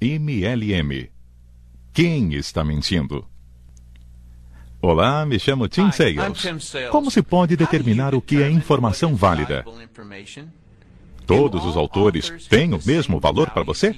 MLM. Quem está mentindo? Olá, me chamo Tim Sales. Como se pode determinar o que é informação válida? Todos os autores têm o mesmo valor para você?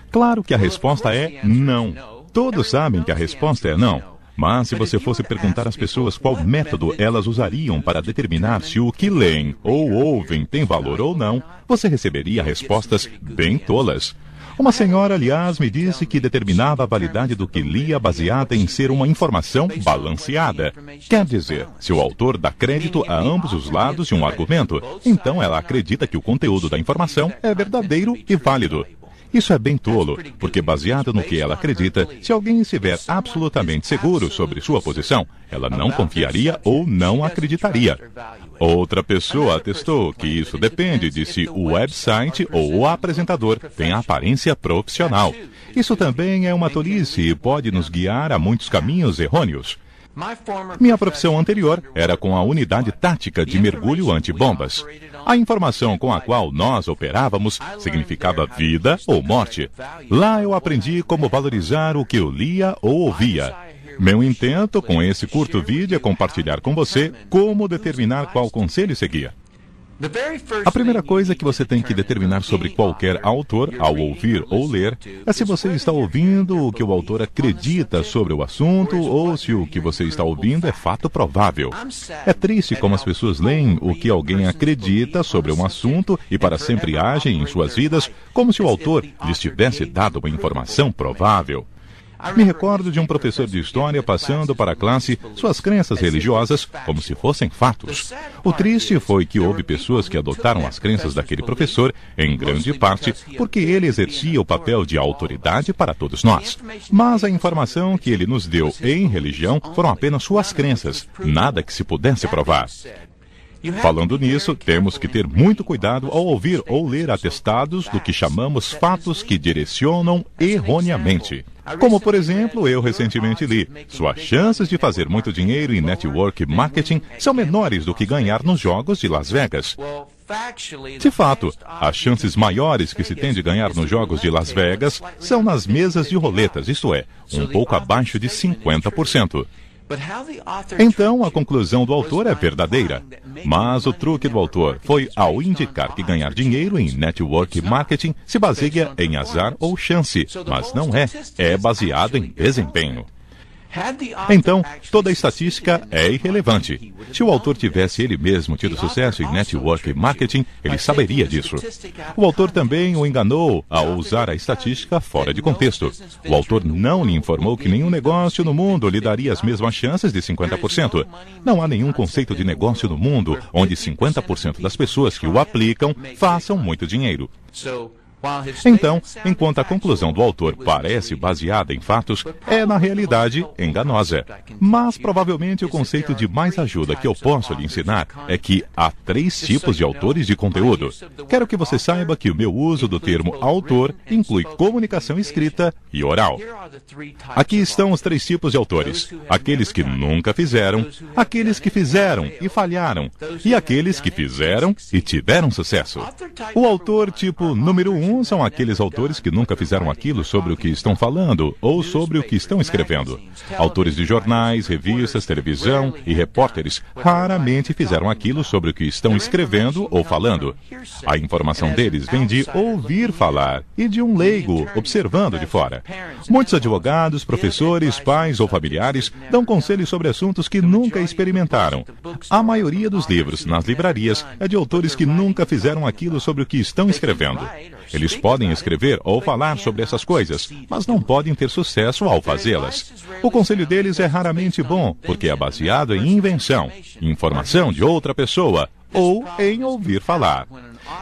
Claro que a resposta é não. Todos sabem que a resposta é não. Mas se você fosse perguntar às pessoas qual método elas usariam para determinar se o que leem ou ouvem tem valor ou não, você receberia respostas bem tolas. Uma senhora, aliás, me disse que determinava a validade do que lia baseada em ser uma informação balanceada. Quer dizer, se o autor dá crédito a ambos os lados de um argumento, então ela acredita que o conteúdo da informação é verdadeiro e válido. Isso é bem tolo, porque baseado no que ela acredita, se alguém estiver absolutamente seguro sobre sua posição, ela não confiaria ou não acreditaria. Outra pessoa atestou que isso depende de se o website ou o apresentador tem aparência profissional. Isso também é uma tolice e pode nos guiar a muitos caminhos errôneos. Minha profissão anterior era com a unidade tática de mergulho antibombas. A informação com a qual nós operávamos significava vida ou morte. Lá eu aprendi como valorizar o que eu lia ou ouvia. Meu intento com esse curto vídeo é compartilhar com você como determinar qual conselho seguir. A primeira coisa que você tem que determinar sobre qualquer autor, ao ouvir ou ler, é se você está ouvindo o que o autor acredita sobre o assunto ou se o que você está ouvindo é fato provável. É triste como as pessoas leem o que alguém acredita sobre um assunto e para sempre agem em suas vidas como se o autor lhes tivesse dado uma informação provável. Me recordo de um professor de história passando para a classe suas crenças religiosas como se fossem fatos. O triste foi que houve pessoas que adotaram as crenças daquele professor, em grande parte, porque ele exercia o papel de autoridade para todos nós. Mas a informação que ele nos deu em religião foram apenas suas crenças, nada que se pudesse provar. Falando nisso, temos que ter muito cuidado ao ouvir ou ler atestados do que chamamos fatos que direcionam erroneamente. Como, por exemplo, eu recentemente li, suas chances de fazer muito dinheiro em network marketing são menores do que ganhar nos jogos de Las Vegas. De fato, as chances maiores que se tem de ganhar nos jogos de Las Vegas são nas mesas de roletas, isto é, um pouco abaixo de 50%. Então, a conclusão do autor é verdadeira. Mas o truque do autor foi ao indicar que ganhar dinheiro em network marketing se baseia em azar ou chance, mas não é baseado em desempenho. Então, toda a estatística é irrelevante. Se o autor tivesse ele mesmo tido sucesso em network marketing, ele saberia disso. O autor também o enganou ao usar a estatística fora de contexto. O autor não lhe informou que nenhum negócio no mundo lhe daria as mesmas chances de 50%. Não há nenhum conceito de negócio no mundo onde 50% das pessoas que o aplicam façam muito dinheiro. Então, enquanto a conclusão do autor parece baseada em fatos, é na realidade enganosa. Mas provavelmente o conceito de mais ajuda que eu posso lhe ensinar é que há 3 tipos de autores de conteúdo. Quero que você saiba que o meu uso do termo autor inclui comunicação escrita e oral. Aqui estão os 3 tipos de autores: aqueles que nunca fizeram, aqueles que fizeram e falharam, e aqueles que fizeram e tiveram sucesso. O autor tipo número 1 são aqueles autores que nunca fizeram aquilo sobre o que estão falando ou sobre o que estão escrevendo. Autores de jornais, revistas, televisão e repórteres raramente fizeram aquilo sobre o que estão escrevendo ou falando. A informação deles vem de ouvir falar e de um leigo observando de fora. Muitos advogados, professores, pais ou familiares dão conselhos sobre assuntos que nunca experimentaram. A maioria dos livros nas livrarias é de autores que nunca fizeram aquilo sobre o que estão escrevendo. Eles podem escrever ou falar sobre essas coisas, mas não podem ter sucesso ao fazê-las. O conselho deles é raramente bom, porque é baseado em invenção, informação de outra pessoa, ou em ouvir falar.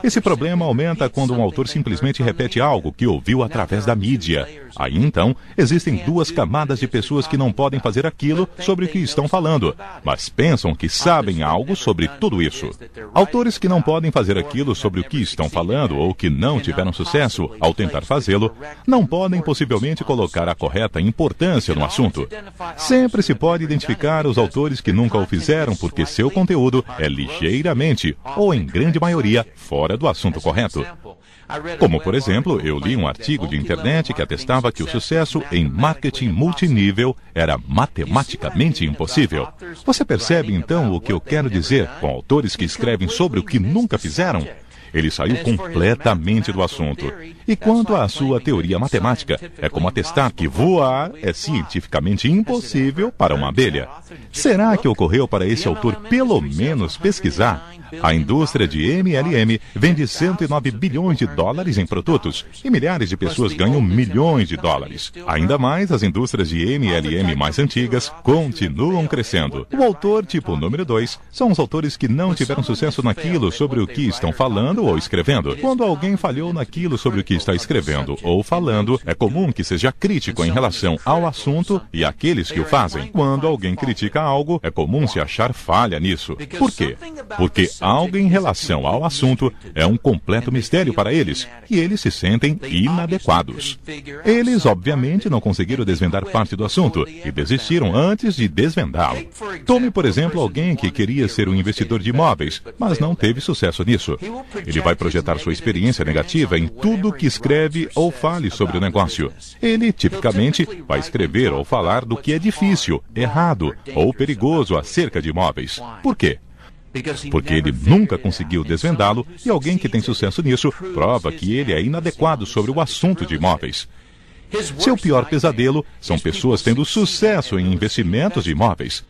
Esse problema aumenta quando um autor simplesmente repete algo que ouviu através da mídia. Aí então, existem 2 camadas de pessoas que não podem fazer aquilo sobre o que estão falando, mas pensam que sabem algo sobre tudo isso. Autores que não podem fazer aquilo sobre o que estão falando ou que não tiveram sucesso ao tentar fazê-lo, não podem possivelmente colocar a correta importância no assunto. Sempre se pode identificar os autores que nunca o fizeram porque seu conteúdo é ligeiramente, ou em grande maioria, fora do assunto correto. Como, por exemplo, eu li um artigo de internet que atestava que o sucesso em marketing multinível era matematicamente impossível. Você percebe, então, o que eu quero dizer com autores que escrevem sobre o que nunca fizeram? Ele saiu completamente do assunto. E quanto à sua teoria matemática, é como atestar que voar é cientificamente impossível para uma abelha. Será que ocorreu para esse autor pelo menos pesquisar? A indústria de MLM vende 109 bilhões de dólares em produtos e milhares de pessoas ganham milhões de dólares. Ainda mais, as indústrias de MLM mais antigas continuam crescendo. O autor tipo número 2 são os autores que não tiveram sucesso naquilo sobre o que estão falando ou escrevendo. Quando alguém falhou naquilo sobre o que está escrevendo ou falando, é comum que seja crítico em relação ao assunto e àqueles que o fazem. Quando alguém critica algo, é comum se achar falha nisso. Por quê? Porque algo em relação ao assunto é um completo mistério para eles, e eles se sentem inadequados. Eles, obviamente, não conseguiram desvendar parte do assunto e desistiram antes de desvendá-lo. Tome, por exemplo, alguém que queria ser um investidor de imóveis, mas não teve sucesso nisso. Ele vai projetar sua experiência negativa em tudo que escreve ou fale sobre o negócio. Ele, tipicamente, vai escrever ou falar do que é difícil, errado ou perigoso acerca de imóveis. Por quê? Porque ele nunca conseguiu desvendá-lo e alguém que tem sucesso nisso prova que ele é inadequado sobre o assunto de imóveis. Seu pior pesadelo são pessoas tendo sucesso em investimentos de imóveis.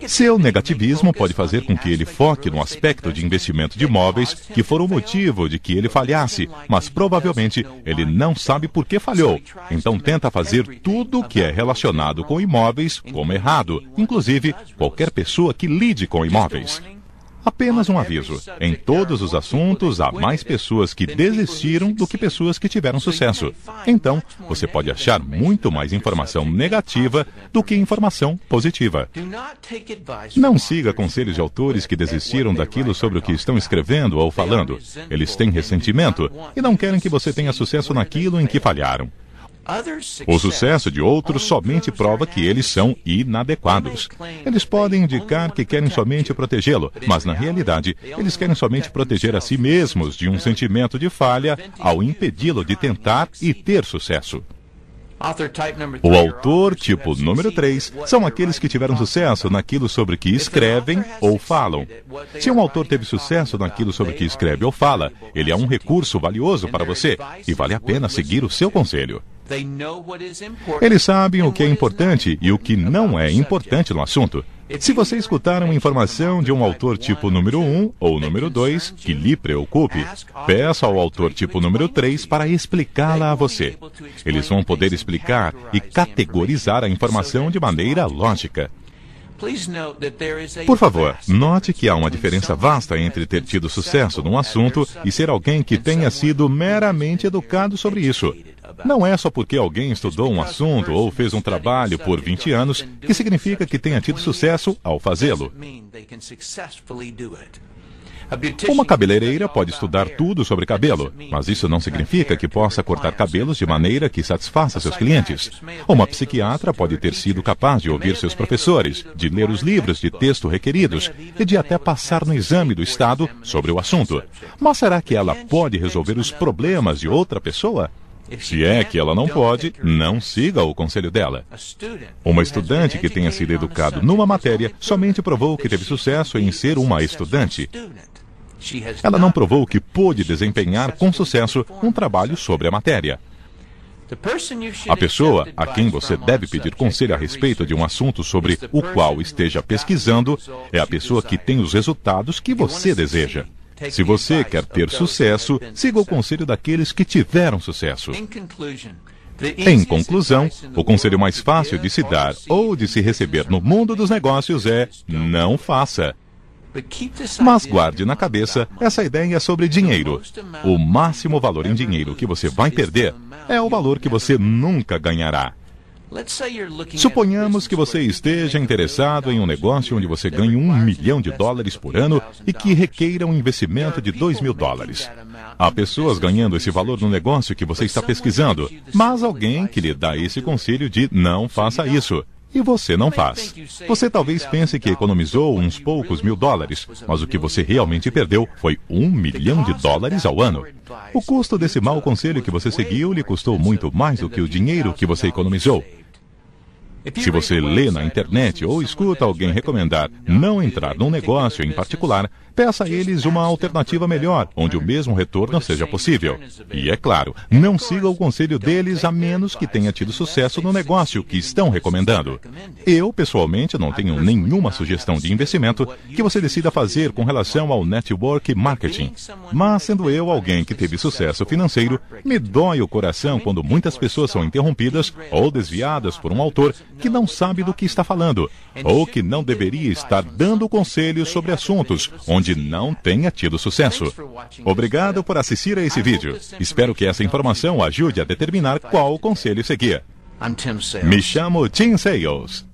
Seu negativismo pode fazer com que ele foque no aspecto de investimento de imóveis que for o motivo de que ele falhasse, mas provavelmente ele não sabe por que falhou. Então tenta fazer tudo o que é relacionado com imóveis como errado, inclusive qualquer pessoa que lide com imóveis. Apenas um aviso: em todos os assuntos há mais pessoas que desistiram do que pessoas que tiveram sucesso. Então, você pode achar muito mais informação negativa do que informação positiva. Não siga conselhos de autores que desistiram daquilo sobre o que estão escrevendo ou falando. Eles têm ressentimento e não querem que você tenha sucesso naquilo em que falharam. O sucesso de outros somente prova que eles são inadequados. Eles podem indicar que querem somente protegê-lo, mas na realidade, eles querem somente proteger a si mesmos de um sentimento de falha ao impedi-lo de tentar e ter sucesso. O autor tipo número 3 são aqueles que tiveram sucesso naquilo sobre que escrevem ou falam. Se um autor teve sucesso naquilo sobre que escreve ou fala, ele é um recurso valioso para você e vale a pena seguir o seu conselho. Eles sabem o que é importante e o que não é importante no assunto. Se você escutar uma informação de um autor tipo número 1 ou número 2 que lhe preocupe, peça ao autor tipo número 3 para explicá-la a você. Eles vão poder explicar e categorizar a informação de maneira lógica. Por favor, note que há uma diferença vasta entre ter tido sucesso num assunto e ser alguém que tenha sido meramente educado sobre isso. Não é só porque alguém estudou um assunto ou fez um trabalho por 20 anos que significa que tenha tido sucesso ao fazê-lo. Uma cabeleireira pode estudar tudo sobre cabelo, mas isso não significa que possa cortar cabelos de maneira que satisfaça seus clientes. Uma psiquiatra pode ter sido capaz de ouvir seus professores, de ler os livros de texto requeridos e de até passar no exame do Estado sobre o assunto. Mas será que ela pode resolver os problemas de outra pessoa? Se é que ela não pode, não siga o conselho dela. Uma estudante que tenha sido educado numa matéria somente provou que teve sucesso em ser uma estudante. Ela não provou que pôde desempenhar com sucesso um trabalho sobre a matéria. A pessoa a quem você deve pedir conselho a respeito de um assunto sobre o qual esteja pesquisando é a pessoa que tem os resultados que você deseja. Se você quer ter sucesso, siga o conselho daqueles que tiveram sucesso. Em conclusão, o conselho mais fácil de se dar ou de se receber no mundo dos negócios é: não faça. Mas guarde na cabeça essa ideia sobre dinheiro. O máximo valor em dinheiro que você vai perder é o valor que você nunca ganhará. Suponhamos que você esteja interessado em um negócio onde você ganhe $1 milhão por ano e que requeira um investimento de $2.000. Há pessoas ganhando esse valor no negócio que você está pesquisando, mas alguém que lhe dá esse conselho de não faça isso. e você não faz. Você talvez pense que economizou uns poucos $1.000, mas o que você realmente perdeu foi $1 milhão ao ano. O custo desse mau conselho que você seguiu lhe custou muito mais do que o dinheiro que você economizou. Se você lê na internet ou escuta alguém recomendar não entrar num negócio em particular, peça a eles uma alternativa melhor, onde o mesmo retorno seja possível. E, é claro, não siga o conselho deles a menos que tenha tido sucesso no negócio que estão recomendando. Eu, pessoalmente, não tenho nenhuma sugestão de investimento que você decida fazer com relação ao network marketing. Mas, sendo eu alguém que teve sucesso financeiro, me dói o coração quando muitas pessoas são interrompidas ou desviadas por um autor que não sabe do que está falando, ou que não deveria estar dando conselhos sobre assuntos onde não tenha tido sucesso. Obrigado por assistir a esse vídeo. Espero que essa informação ajude a determinar qual conselho seguir. Me chamo Tim Sales.